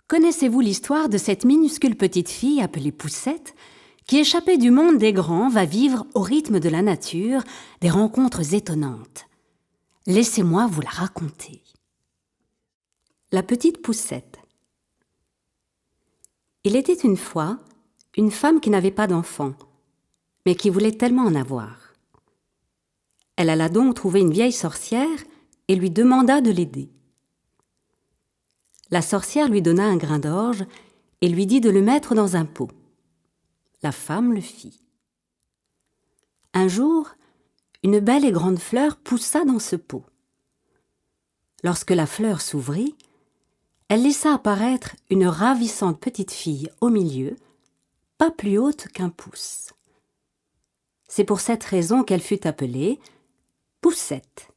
Connaissez-vous l'histoire de cette minuscule petite fille appelée Poussette, qui, échappée du monde des grands, va vivre au rythme de la nature des rencontres étonnantes? Laissez-moi vous la raconter. La petite Poussette. Il était une fois une femme qui n'avait pas d'enfant, mais qui voulait tellement en avoir. Elle alla donc trouver une vieille sorcière et lui demanda de l'aider. La sorcière lui donna un grain d'orge et lui dit de le mettre dans un pot. La femme le fit. Un jour, une belle et grande fleur poussa dans ce pot. Lorsque la fleur s'ouvrit, elle laissa apparaître une ravissante petite fille au milieu, pas plus haute qu'un pouce. C'est pour cette raison qu'elle fut appelée Poussette.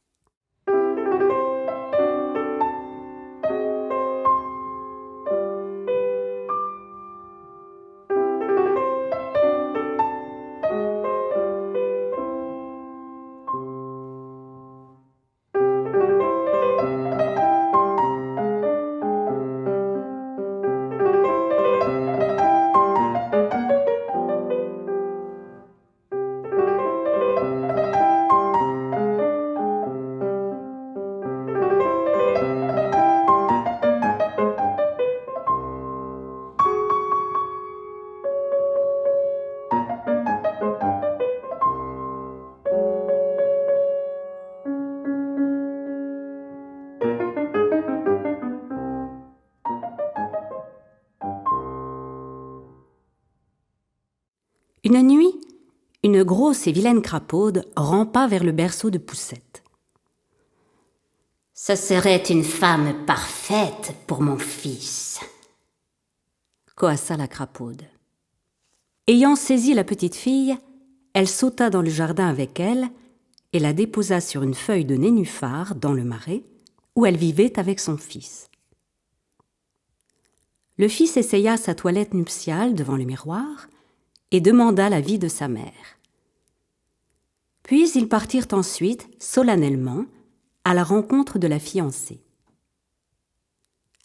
Une nuit, une grosse et vilaine crapaude rampa vers le berceau de Poussette. « Ce serait une femme parfaite pour mon fils, » coassa la crapaude. Ayant saisi la petite fille, elle sauta dans le jardin avec elle et la déposa sur une feuille de nénuphar dans le marais, où elle vivait avec son fils. Le fils essaya sa toilette nuptiale devant le miroir et demanda l'avis de sa mère. Puis ils partirent ensuite, solennellement, à la rencontre de la fiancée.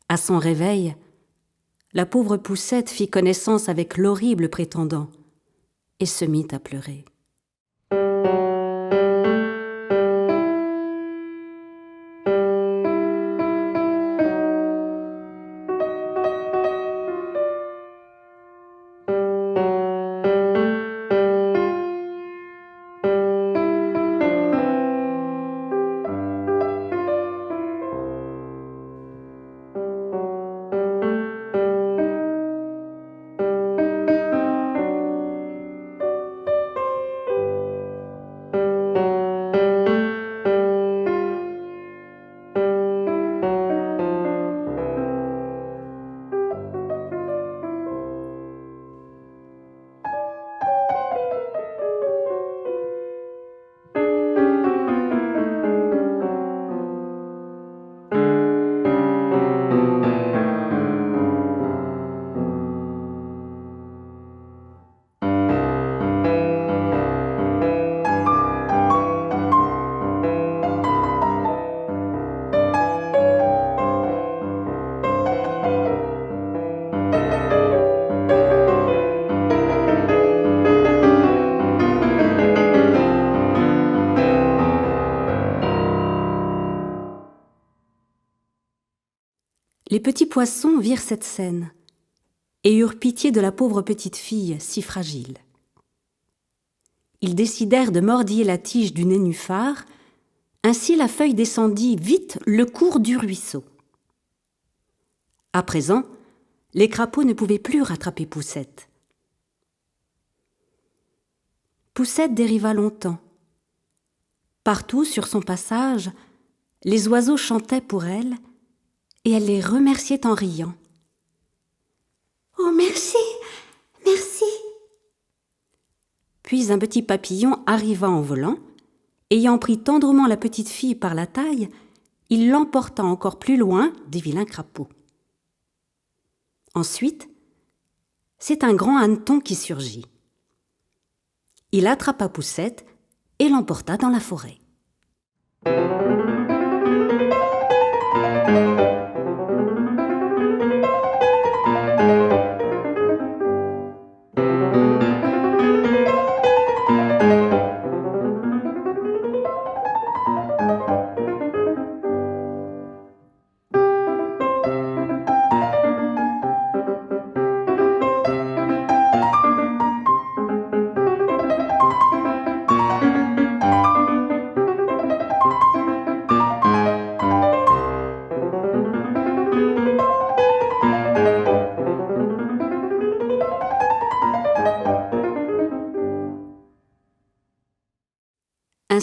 À son réveil, la pauvre Poussette fit connaissance avec l'horrible prétendant et se mit à pleurer. Les petits poissons virent cette scène et eurent pitié de la pauvre petite fille si fragile. Ils décidèrent de mordiller la tige du nénuphar, ainsi la feuille descendit vite le cours du ruisseau. À présent, les crapauds ne pouvaient plus rattraper Poussette. Poussette dériva longtemps. Partout sur son passage, les oiseaux chantaient pour elle, et elle les remerciait en riant. « Oh, merci, merci !» Puis un petit papillon arriva en volant. Ayant pris tendrement la petite fille par la taille, il l'emporta encore plus loin des vilains crapauds. Ensuite, c'est un grand hanneton qui surgit. Il attrapa Poussette et l'emporta dans la forêt.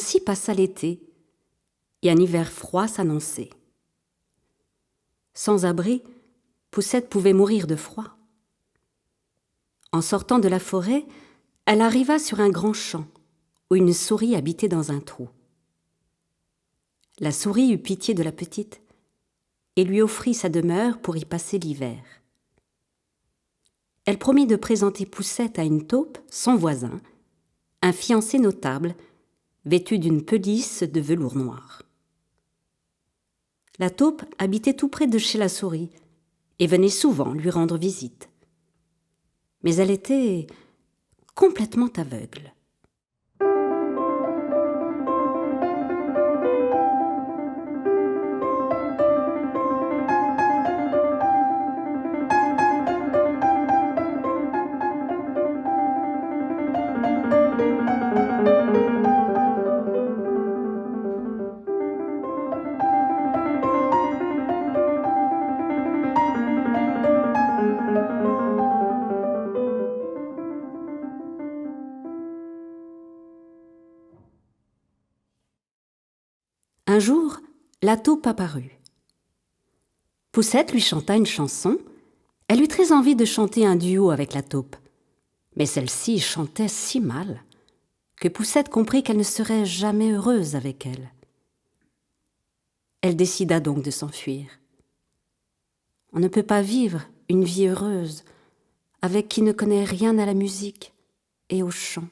Ainsi passa l'été, et un hiver froid s'annonçait. Sans abri, Poussette pouvait mourir de froid. En sortant de la forêt, elle arriva sur un grand champ, où une souris habitait dans un trou. La souris eut pitié de la petite, et lui offrit sa demeure pour y passer l'hiver. Elle promit de présenter Poussette à une taupe, son voisin, un fiancé notable, vêtu d'une pelisse de velours noir. La taupe habitait tout près de chez la souris et venait souvent lui rendre visite. Mais elle était complètement aveugle. Un jour, la taupe apparut. Poussette lui chanta une chanson. Elle eut très envie de chanter un duo avec la taupe. Mais celle-ci chantait si mal que Poussette comprit qu'elle ne serait jamais heureuse avec elle. Elle décida donc de s'enfuir. On ne peut pas vivre une vie heureuse avec qui ne connaît rien à la musique et au chant.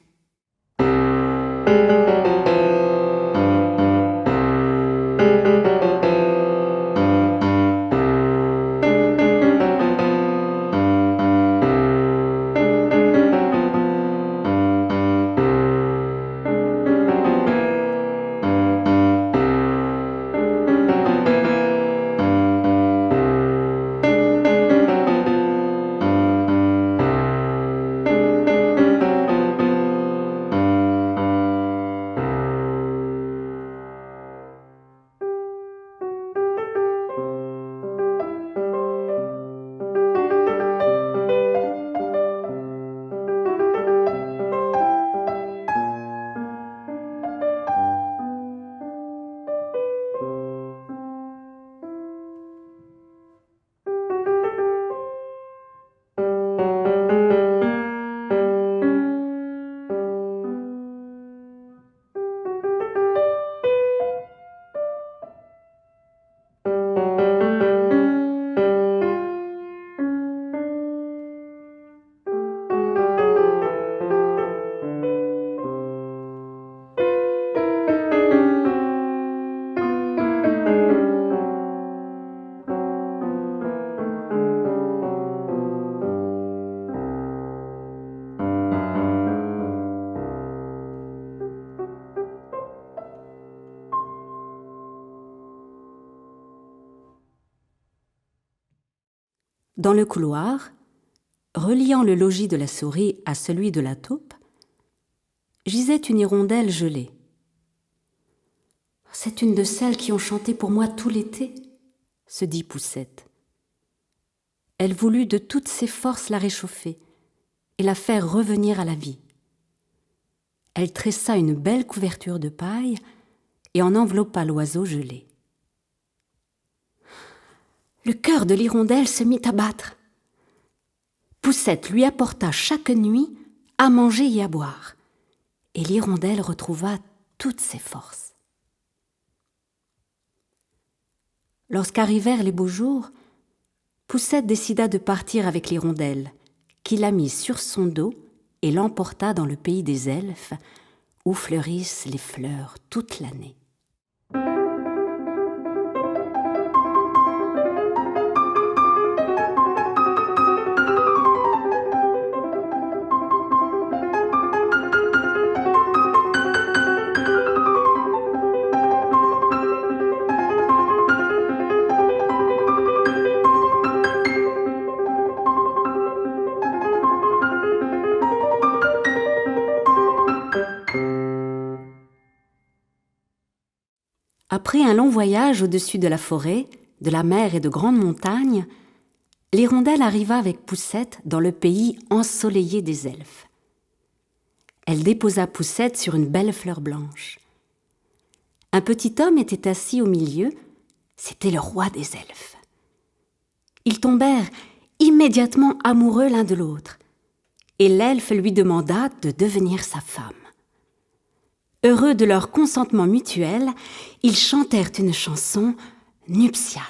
Dans le couloir, reliant le logis de la souris à celui de la taupe, gisait une hirondelle gelée. « C'est une de celles qui ont chanté pour moi tout l'été, » se dit Poussette. Elle voulut de toutes ses forces la réchauffer et la faire revenir à la vie. Elle tressa une belle couverture de paille et en enveloppa l'oiseau gelé. Le cœur de l'hirondelle se mit à battre. Poussette lui apporta chaque nuit à manger et à boire, et l'hirondelle retrouva toutes ses forces. Lorsqu'arrivèrent les beaux jours, Poussette décida de partir avec l'hirondelle, qui la mit sur son dos et l'emporta dans le pays des elfes, où fleurissent les fleurs toute l'année. Après un long voyage au-dessus de la forêt, de la mer et de grandes montagnes, l'hirondelle arriva avec Poussette dans le pays ensoleillé des elfes. Elle déposa Poussette sur une belle fleur blanche. Un petit homme était assis au milieu, c'était le roi des elfes. Ils tombèrent immédiatement amoureux l'un de l'autre, et l'elfe lui demanda de devenir sa femme. Heureux de leur consentement mutuel, ils chantèrent une chanson nuptiale.